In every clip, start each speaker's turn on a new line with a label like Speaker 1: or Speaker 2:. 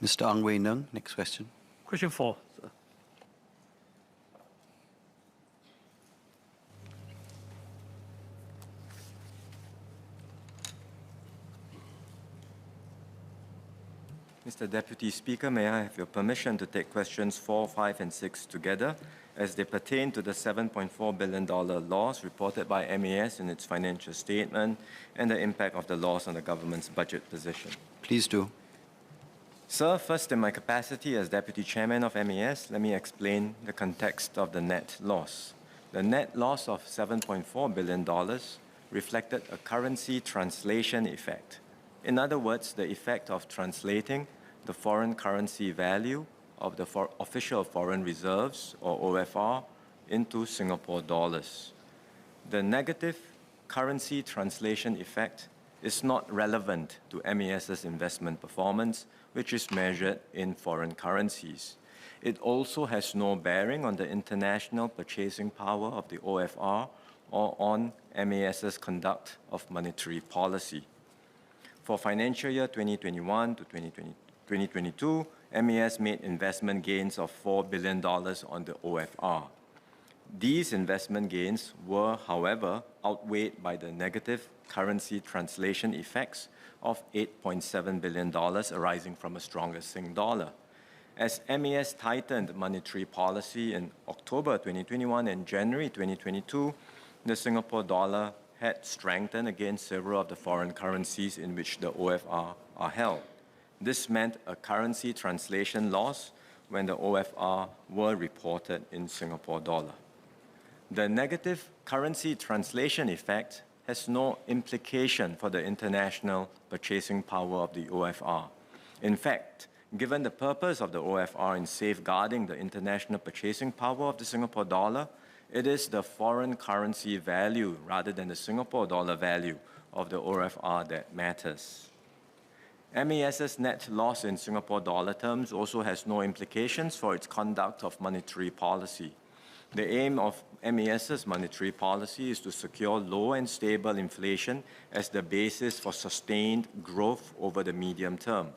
Speaker 1: Mr. Ang Wei Neng, next question.
Speaker 2: Question 4, sir.
Speaker 3: Mr. Deputy Speaker, may I have your permission to take questions 4, 5, and 6 together as they pertain to the $7.4 billion loss reported by MAS in its financial statement and the impact of the loss on the government's budget position?
Speaker 1: Please do.
Speaker 3: Sir, first in my capacity as Deputy Chairman of MAS, let me explain the context of the net loss. The net loss of $7.4 billion reflected a currency translation effect. In other words, the effect of translating the foreign currency value of the official foreign reserves, or OFR, into Singapore dollars. The negative currency translation effect is not relevant to MAS's investment performance, which is measured in foreign currencies. It also has no bearing on the international purchasing power of the OFR or on MAS's conduct of monetary policy. For financial year 2021 to 2022, MAS made investment gains of $4 billion on the OFR. These investment gains were, however, outweighed by the negative currency translation effects of $8.7 billion arising from a stronger Sing dollar. As MAS tightened monetary policy in October 2021 and January 2022, the Singapore dollar had strengthened against several of the foreign currencies in which the OFR are held. This meant a currency translation loss when the OFR were reported in Singapore dollar. The negative currency translation effect has no implication for the international purchasing power of the OFR. In fact, given the purpose of the OFR in safeguarding the international purchasing power of the Singapore dollar, it is the foreign currency value rather than the Singapore dollar value of the OFR that matters. MAS's net loss in Singapore dollar terms also has no implications for its conduct of monetary policy. The aim of MAS's monetary policy is to secure low and stable inflation as the basis for sustained growth over the medium term.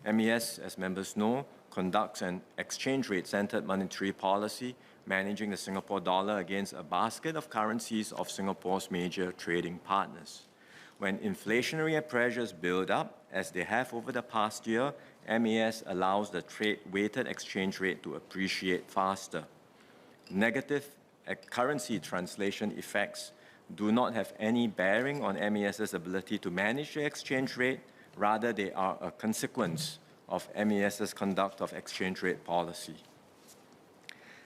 Speaker 3: MAS, as members know, conducts an exchange rate-centered monetary policy, managing the Singapore dollar against a basket of currencies of Singapore's major trading partners. When inflationary pressures build up, as they have over the past year, MAS allows the trade-weighted exchange rate to appreciate faster. Negative currency translation effects do not have any bearing on MAS's ability to manage the exchange rate. Rather, they are a consequence of MAS's conduct of exchange rate policy.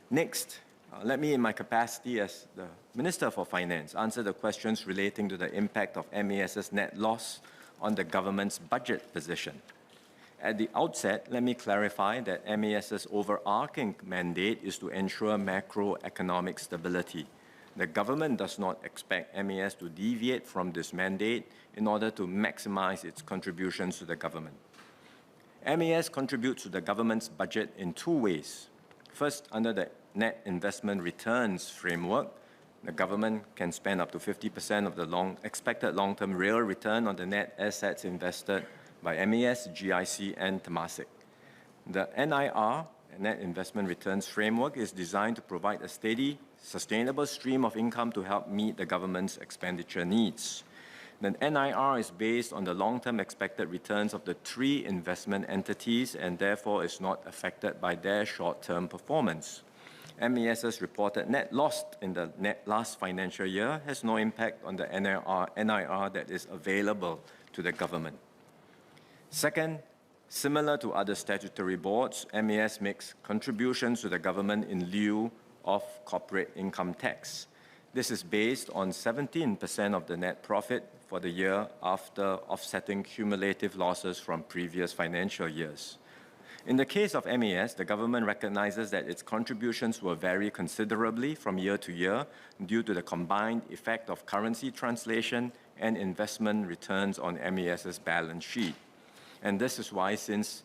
Speaker 3: Next, let me, in my capacity as the Minister for Finance, answer the questions relating to the impact of MAS's net loss on the government's budget position. At the outset, let me clarify that MAS's overarching mandate is to ensure macroeconomic stability. The government does not expect MAS to deviate from this mandate in order to maximize its contributions to the government. MAS contributes to the government's budget in two ways. First, under the net investment returns framework, the government can spend up to 50% of the expected long-term real return on the net assets invested by MAS, GIC, and Temasek. The NIR, Net Investment Returns Framework, is designed to provide a steady, sustainable stream of income to help meet the government's expenditure needs. The NIR is based on the long-term expected returns of the three investment entities and therefore is not affected by their short-term performance. MAS's reported net loss in the last financial year has no impact on the NIR that is available to the government. Second, similar to other statutory boards, MAS makes contributions to the government in lieu of corporate income tax. This is based on 17% of the net profit for the year after offsetting cumulative losses from previous financial years. In the case of MAS, the government recognizes that its contributions will vary considerably from year to year due to the combined effect of currency translation and investment returns on MAS's balance sheet. And this is why since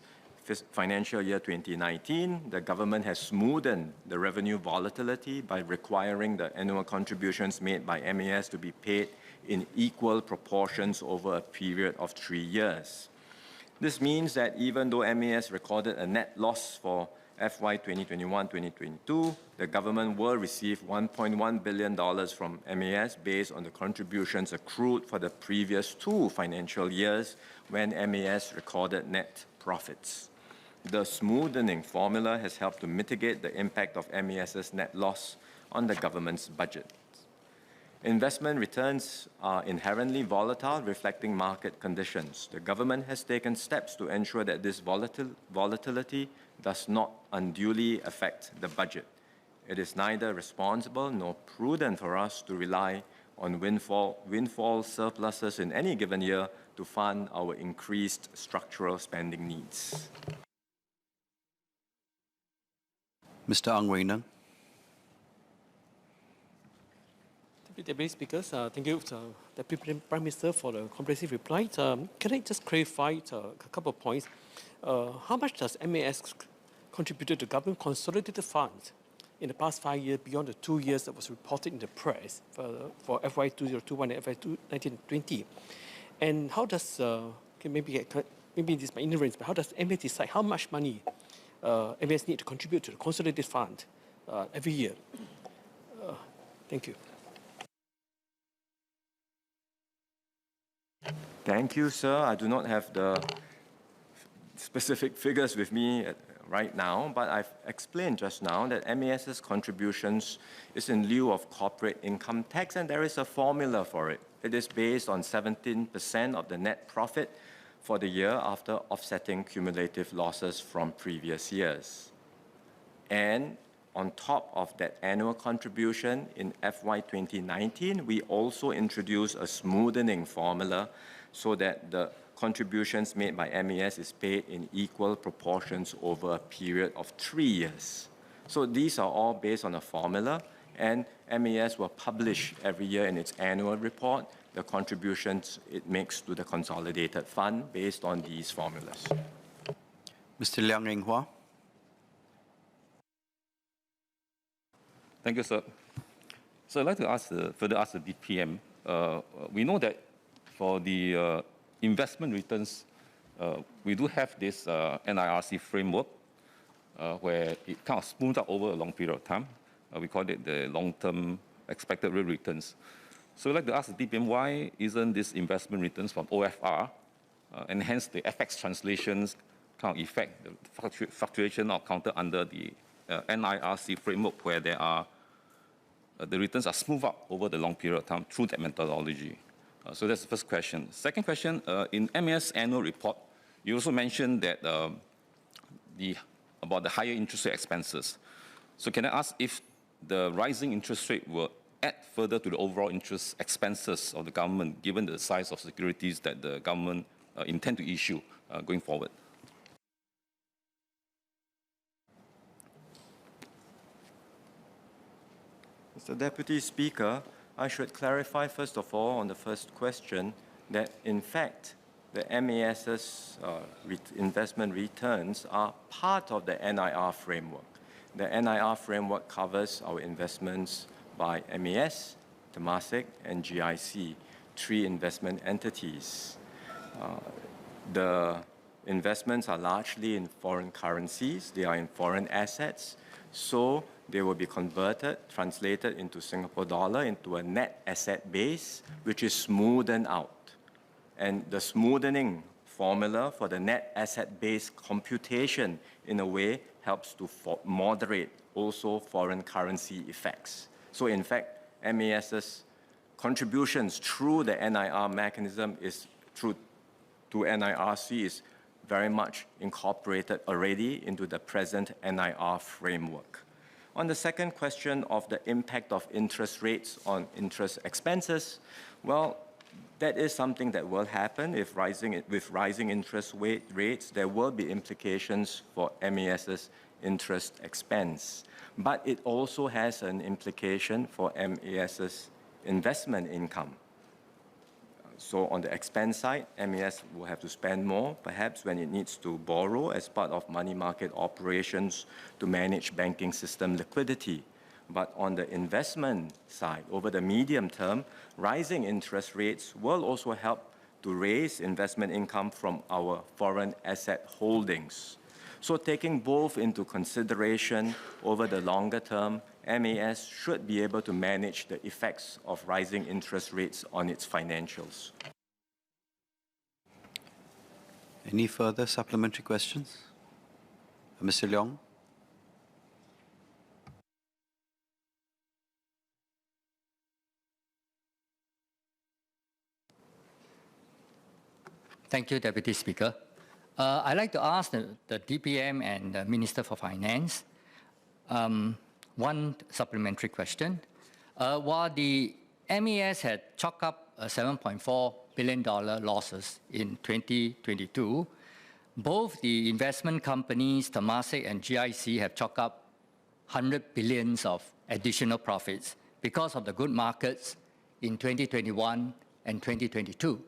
Speaker 3: financial year 2019, the government has smoothened the revenue volatility by requiring the annual contributions made by MAS to be paid in equal proportions over a period of 3 years. This means that even though MAS recorded a net loss for FY 2021-2022, the government will receive $1.1 billion from MAS based on the contributions accrued for the previous 2 financial years when MAS recorded net profits. The smoothening formula has helped to mitigate the impact of MAS's net loss on the government's budget. Investment returns are inherently volatile, reflecting market conditions. The government has taken steps to ensure that this volatility does not unduly affect the budget. It is neither responsible nor prudent for us to rely on windfall surpluses in any given year to fund our increased structural spending needs.
Speaker 1: Mr. Ang Wei Neng.
Speaker 2: Deputy Speakers, thank you, Deputy Prime Minister, for the comprehensive reply. Can I just clarify a couple of points? How much does MAS contribute to government consolidated funds in the past 5 years beyond the 2 years that was reported in the press for FY 2021 and FY 2020? And how does, maybe this is my ignorance, but how does MAS decide how much money MAS need to contribute to the consolidated fund every year? Thank you.
Speaker 3: Thank you, sir. I do not have the specific figures with me right now, but I've explained just now that MAS's contributions is in lieu of corporate income tax, and there is a formula for it. It is based on 17% of the net profit for the year after offsetting cumulative losses from previous years. And on top of that annual contribution in FY 2019, we also introduced a smoothening formula so that the contributions made by MAS is paid in equal proportions over a period of 3 years. So these are all based on a formula, and MAS will publish every year in its annual report the contributions it makes to the consolidated fund based on these formulas.
Speaker 1: Mr. Liang Eng Hua.
Speaker 4: Thank you, sir. So I'd like to further ask the DPM. We know that for the investment returns, we do have this NIRC framework where it kind of smooths out over a long period of time. We call it the long-term expected real returns. So I'd like to ask the DPM, why isn't this investment returns from OFR and hence the FX translations kind of effect the fluctuation or counter under the NIRC framework where there are the returns are smoothed out over the long period of time through that methodology? So that's the first question. Second question, in MAS annual report, you also mentioned that about the higher interest rate expenses. So can I ask if the rising interest rate will add further to the overall interest expenses of the government, given the size of securities that the government intend to issue going forward?
Speaker 3: Mr. Deputy Speaker, I should clarify first of all on the first question that in fact the MAS's investment returns are part of the NIR framework. The NIR framework covers our investments by MAS, Temasek, and GIC, 3 investment entities. The investments are largely in foreign currencies. They are in foreign assets. So they will be converted, translated into Singapore dollar, into a net asset base, which is smoothened out. And the smoothening formula for the net asset base computation, in a way, helps to moderate also foreign currency effects. So in fact, MAS's contributions through the NIR mechanism is to NIRC is very much incorporated already into the present NIR framework. On the second question of the impact of interest rates on interest expenses, well, that is something that will happen with rising interest rates. There will be implications for MAS's interest expense. But it also has an implication for MAS's investment income. So on the expense side, MAS will have to spend more, perhaps when it needs to borrow as part of money market operations to manage banking system liquidity. But on the investment side, over the medium term, rising interest rates will also help to raise investment income from our foreign asset holdings. So taking both into consideration over the longer term, MAS should be able to manage the effects of rising interest rates on its financials.
Speaker 1: Any further supplementary questions? Mr. Leong?
Speaker 5: Thank you, Deputy Speaker. I'd like to ask the DPM and the Minister for Finance one supplementary question. While the MAS had chalked up $7.4 billion losses in 2022, both the investment companies, Temasek and GIC, have chalked up 100 billions of additional profits because of the good markets in 2021 and 2022.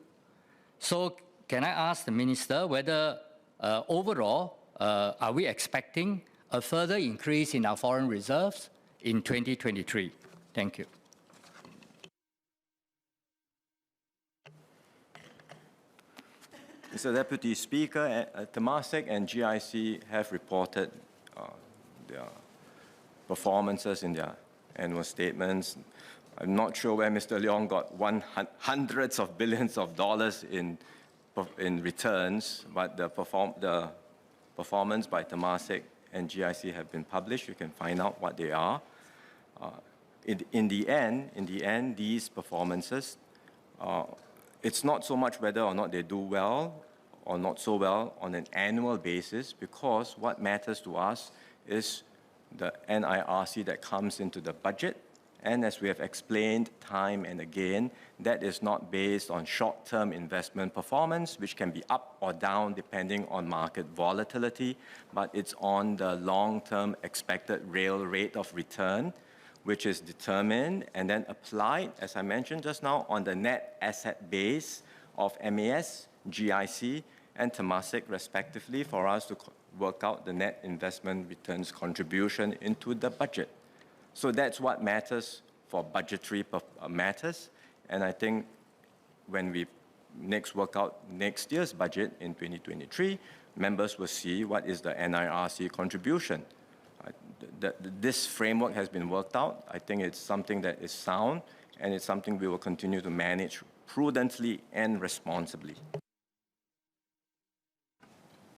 Speaker 5: So can I ask the Minister whether overall, are we expecting a further increase in our foreign reserves in 2023? Thank you.
Speaker 3: Mr. Deputy Speaker, Temasek and GIC have reported their performances in their annual statements. I'm not sure where Mr. Leong got hundreds of billions of dollars in returns, but the performance by Temasek and GIC have been published. You can find out what they are. In the end, these performances, it's not so much whether or not they do well or not so well on an annual basis, because what matters to us is the NIRC that comes into the budget. And as we have explained time and again, that is not based on short-term investment performance, which can be up or down depending on market volatility, but it's on the long-term expected real rate of return, which is determined and then applied, as I mentioned just now, on the net asset base of MAS, GIC, and Temasek, respectively, for us to work out the net investment returns contribution into the budget. So that's what matters for budgetary matters. And I think when we next work out next year's budget in 2023, members will see what is the NIRC contribution. This framework has been worked out. I think it's something that is sound, and it's something we will continue to manage prudently and responsibly.